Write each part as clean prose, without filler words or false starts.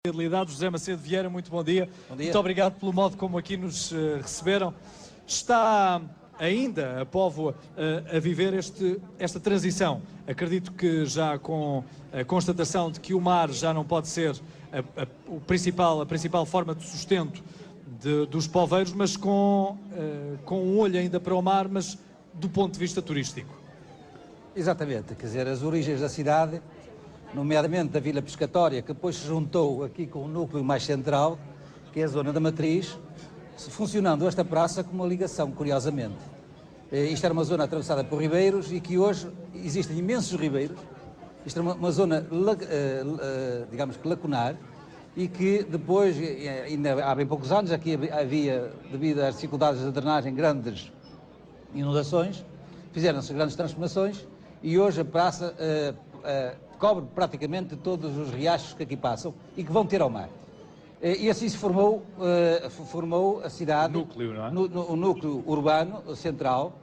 Fidelidade. José Macedo Vieira, muito bom dia. Bom dia. Muito obrigado pelo modo como aqui nos receberam. Está ainda a Póvoa a viver esta transição. Acredito que já com a constatação de que o mar já não pode ser a principal forma de sustento dos poveiros, mas com um olho ainda para o mar, mas do ponto de vista turístico. Exatamente, quer dizer, as origens da cidade, nomeadamente da Vila Pescatória, que depois se juntou aqui com o núcleo mais central, que é a zona da Matriz, funcionando esta praça como uma ligação, curiosamente. Isto era uma zona atravessada por ribeiros e que hoje existem imensos ribeiros. Isto é uma zona, digamos que lacunar, e que depois, ainda há bem poucos anos, aqui havia, devido às dificuldades de drenagem, grandes inundações, fizeram-se grandes transformações e hoje a praça cobre praticamente todos os riachos que aqui passam e que vão ter ao mar. E assim se formou a cidade, Núcleo, não é? o núcleo urbano central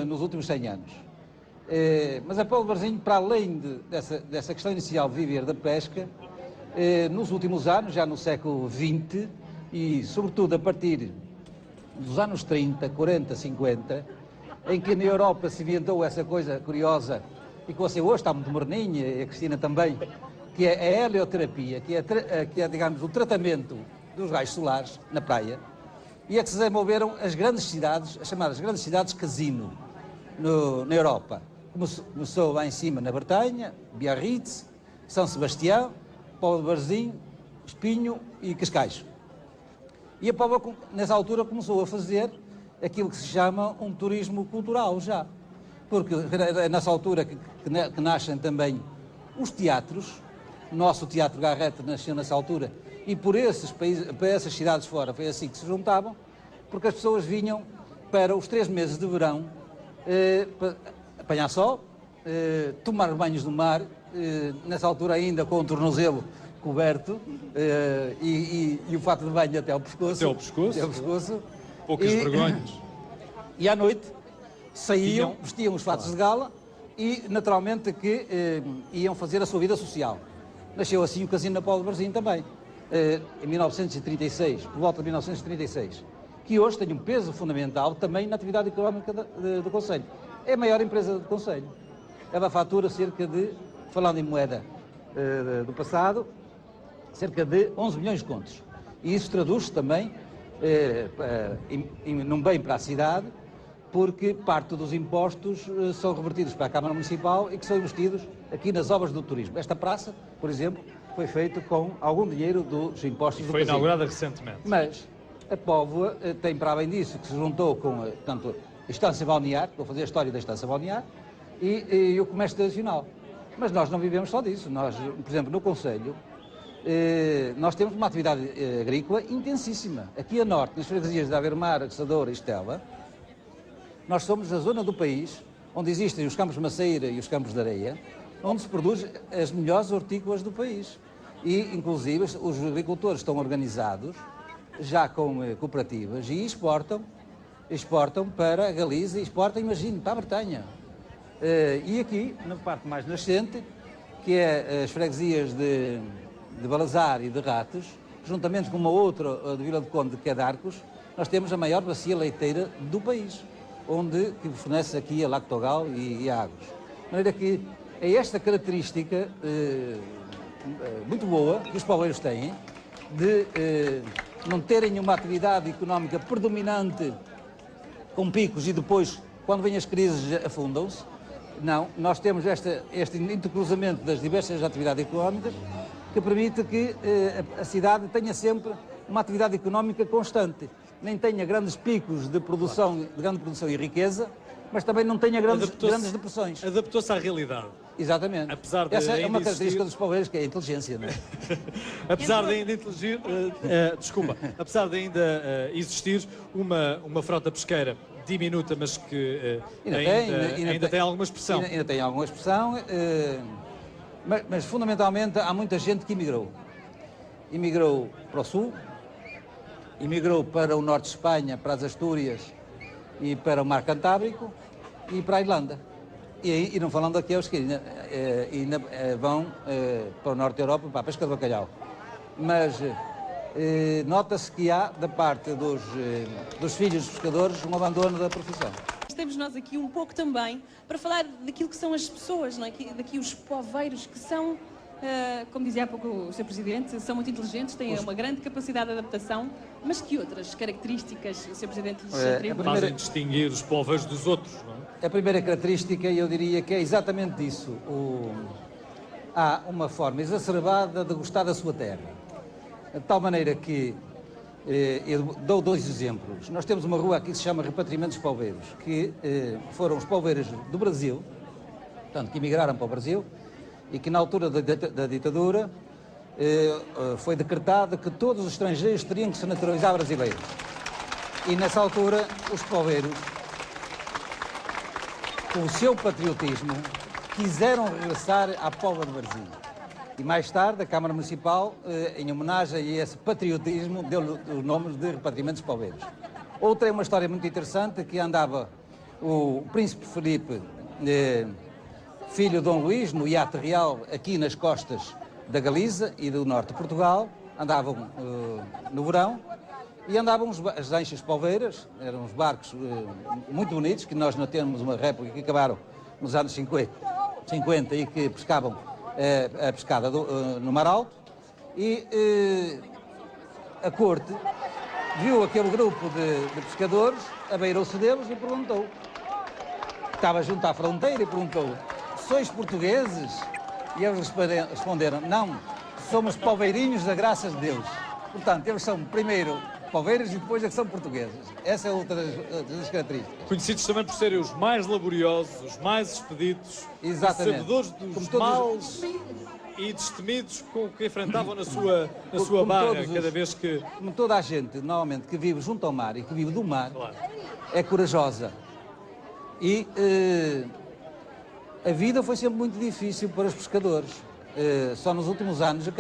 nos últimos 100 anos. Mas a Póvoa de Varzim, para além dessa questão inicial de viver da pesca, nos últimos anos, já no século XX, e sobretudo a partir dos anos 30, 40, 50, em que na Europa se inventou essa coisa curiosa, e que você hoje está muito moderninha, e a Cristina também, que é a helioterapia, que é, digamos, o tratamento dos raios solares na praia, e é que se desenvolveram as grandes cidades, as chamadas grandes cidades casino, na Europa. Começou lá em cima na Bretanha, Biarritz, São Sebastião, Póvoa de Varzim, Espinho e Cascais. E a Póvoa, nessa altura, começou a fazer aquilo que se chama um turismo cultural já. Porque é nessa altura que nascem também os teatros. O nosso Teatro Garrett nasceu nessa altura e por esses países, para essas cidades fora, foi assim que se juntavam, porque as pessoas vinham para os 3 meses de verão para apanhar sol, tomar banhos no mar, nessa altura ainda com o tornozelo coberto e o fato de banho até ao pescoço. Até ao pescoço. Poucas vergonhas. E à noite saíam, vestiam os fatos de gala e, naturalmente, que iam fazer a sua vida social. Nasceu assim o Casino na Póvoa de Varzim também, em 1936, por volta de 1936, que hoje tem um peso fundamental também na atividade económica do Concelho. É a maior empresa do Concelho. Ela fatura cerca de, falando em moeda do passado, cerca de 11 milhões de contos. E isso traduz-se também num bem para a cidade, porque parte dos impostos são revertidos para a Câmara Municipal e que são investidos aqui nas obras do turismo. Esta praça, por exemplo, foi feita com algum dinheiro dos impostos do Foi casino. inaugurada recentemente. Mas a Póvoa tem, para além disso, que se juntou com tanto a Estância Balnear, vou fazer a história da Estância Balnear, e o comércio tradicional. Mas nós não vivemos só disso. Nós, por exemplo, no Concelho, nós temos uma atividade agrícola intensíssima. Aqui a norte, nas freguesias de Avermar, Caçador e Estela, nós somos a zona do país onde existem os campos de macieira e os campos de areia, onde se produz as melhores hortícolas do país. E, inclusive, os agricultores estão organizados, já com cooperativas, e exportam para a Galiza, exportam, imagine, para a Bretanha. E aqui, na parte mais nascente, que é as freguesias de Balazar e de Ratos, juntamente com uma outra de Vila do Conde, que é de Arcos, nós temos a maior bacia leiteira do país, que fornece aqui a Lactogal e a Águas. De maneira que é esta característica muito boa que os poveiros têm, de não terem uma atividade económica predominante com picos e depois, quando vêm as crises, afundam-se. Não, nós temos este intercruzamento das diversas atividades económicas que permite que a cidade tenha sempre uma atividade económica constante. Nem tenha grandes picos de produção, de grande produção e riqueza, mas também não tenha grandes depressões. Adaptou-se à realidade. Exatamente. Apesar de essa é uma característica existir... dos poveiros, que é a inteligência, não é? Apesar de ainda apesar de ainda existir uma frota pesqueira diminuta, mas que ainda tem alguma expressão. Ainda tem alguma expressão, mas fundamentalmente há muita gente que emigrou. Emigrou para o sul, emigrou para o norte de Espanha, para as Astúrias e para o Mar Cantábrico e para a Irlanda. E não falando daqueles que ainda vão para o norte da Europa, para a pesca de bacalhau. mas nota-se que há, da parte dos filhos dos pescadores, um abandono da profissão. Estamos nós aqui um pouco também para falar daquilo que são as pessoas, não é? Daqui os poveiros que são, como dizia há pouco o Sr. Presidente, são muito inteligentes, têm uma grande capacidade de adaptação, mas que outras características o Sr. Presidente lhes atribui? Fazem distinguir os poveiros dos outros, não é? A primeira característica, eu diria que é exatamente isso. Há uma forma exacerbada de gostar da sua terra. De tal maneira que, eu dou dois exemplos. Nós temos uma rua aqui que se chama Repatriamento dos Poveiros, que foram os poveiros do Brasil, portanto, que emigraram para o Brasil, e que na altura da ditadura foi decretado que todos os estrangeiros teriam que se naturalizar brasileiros. E nessa altura, os poveiros, com o seu patriotismo, quiseram regressar à Póvoa de Varzim. E mais tarde, a Câmara Municipal, em homenagem a esse patriotismo, deu os nomes de Repatriamentos Poveiros. Outra é uma história muito interessante, que andava o príncipe Felipe, filho de Dom Luís, no iate real, aqui nas costas da Galiza e do norte de Portugal, andavam no verão, e andavam as lanchas poveiras, eram uns barcos muito bonitos, que nós não temos uma réplica, que acabaram nos anos 50 e que pescavam a pescada no Mar Alto, e a corte viu aquele grupo de pescadores, abeirou-se deles e perguntou, estava junto à fronteira e perguntou: sois portugueses? E eles responderam: não, somos poveirinhos da graça de Deus. Portanto, eles são primeiro poveiros e depois é que são portugueses. Essa é outra das características. Conhecidos também por serem os mais laboriosos, os mais expeditos, Exatamente. sabedores dos males e destemidos com que enfrentavam na sua barra, cada vez que... Como toda a gente, normalmente, que vive junto ao mar e que vive do mar, Claro. é corajosa. E a vida foi sempre muito difícil para os pescadores. Só nos últimos anos a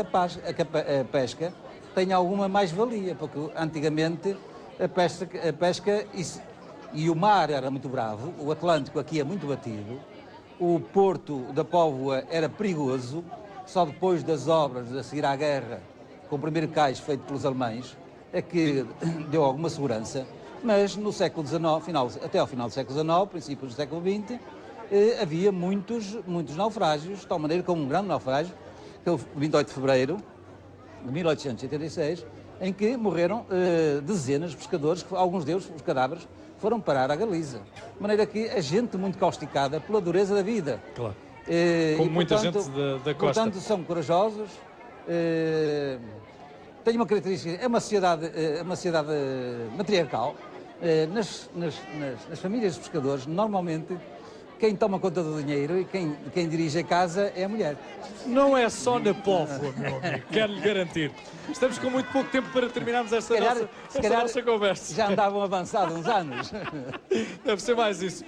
pesca tem alguma mais-valia, porque antigamente a pesca e o mar era muito bravo, o Atlântico aqui é muito batido, o porto da Póvoa era perigoso, só depois das obras, a seguir à guerra, com o primeiro cais feito pelos alemães, é que deu alguma segurança, mas no século XIX, até ao final do século XIX, princípios do século XX, havia muitos naufrágios, de tal maneira como um grande naufrágio, que foi o 28 de fevereiro de 1886, em que morreram dezenas de pescadores, alguns deles, os cadáveres, foram parar à Galiza. De maneira que a gente muito causticada pela dureza da vida. Claro. Como muita gente da costa. Portanto, são corajosos, têm uma característica, é uma sociedade matriarcal. Nas famílias de pescadores, normalmente, quem toma conta do dinheiro e quem dirige a casa é a mulher. Não é só na Póvoa, meu amigo, quero-lhe garantir. Estamos com muito pouco tempo para terminarmos esta nossa conversa. Já andavam avançados uns anos. Deve ser mais isso.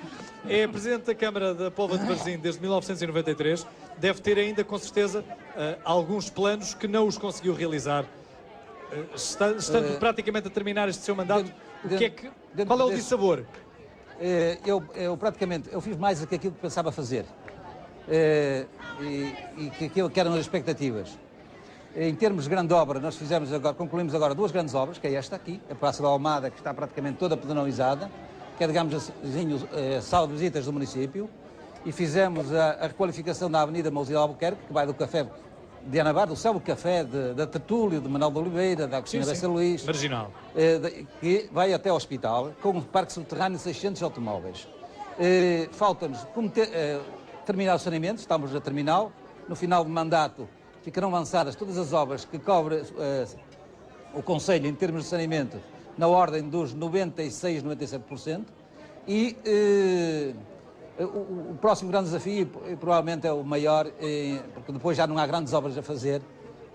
É Presidente da Câmara da Póvoa de Varzim desde 1993. Deve ter ainda, com certeza, alguns planos que não os conseguiu realizar. Estando praticamente a terminar este seu mandato, qual é o dissabor? Eu fiz mais do que aquilo que pensava fazer e que eram as expectativas. Em termos de grande obra, nós concluímos agora duas grandes obras, que é esta aqui, a Praça da Almada, que está praticamente toda pedonalizada, que é, digamos assim, a sala de visitas do município, e fizemos a requalificação da Avenida Mousio de Albuquerque, que vai do Café de Anabar, do Céu Café, da Tertúlio, de Manuel de Oliveira, da Agostina Bessa Luís, marginal, que vai até ao hospital, com um parque subterrâneo de 600 automóveis. Falta-nos terminar o saneamento, estamos a terminar. No final do mandato ficarão lançadas todas as obras que cobre o Conselho em termos de saneamento, na ordem dos 96, 97%. E o próximo grande desafio, e provavelmente é o maior, porque depois já não há grandes obras a fazer,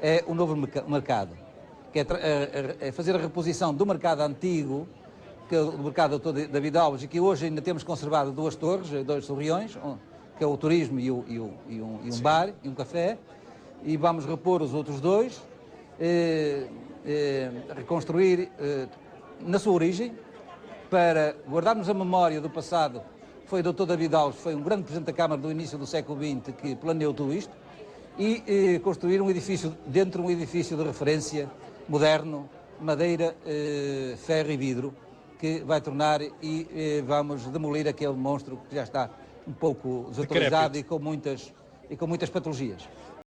é o novo mercado, que é fazer a reposição do mercado antigo, que é o mercado David Alves, e que hoje ainda temos conservado duas torres, dois torreões, que é o turismo e um bar e um café, e vamos repor os outros dois, reconstruir na sua origem, para guardarmos a memória do passado. Foi o Dr. David Alves, foi um grande Presidente da Câmara do início do século XX que planeou tudo isto, e construir um edifício, dentro de um edifício de referência, moderno, madeira, ferro e vidro, que vai tornar e vamos demolir aquele monstro que já está um pouco desatualizado e com muitas patologias.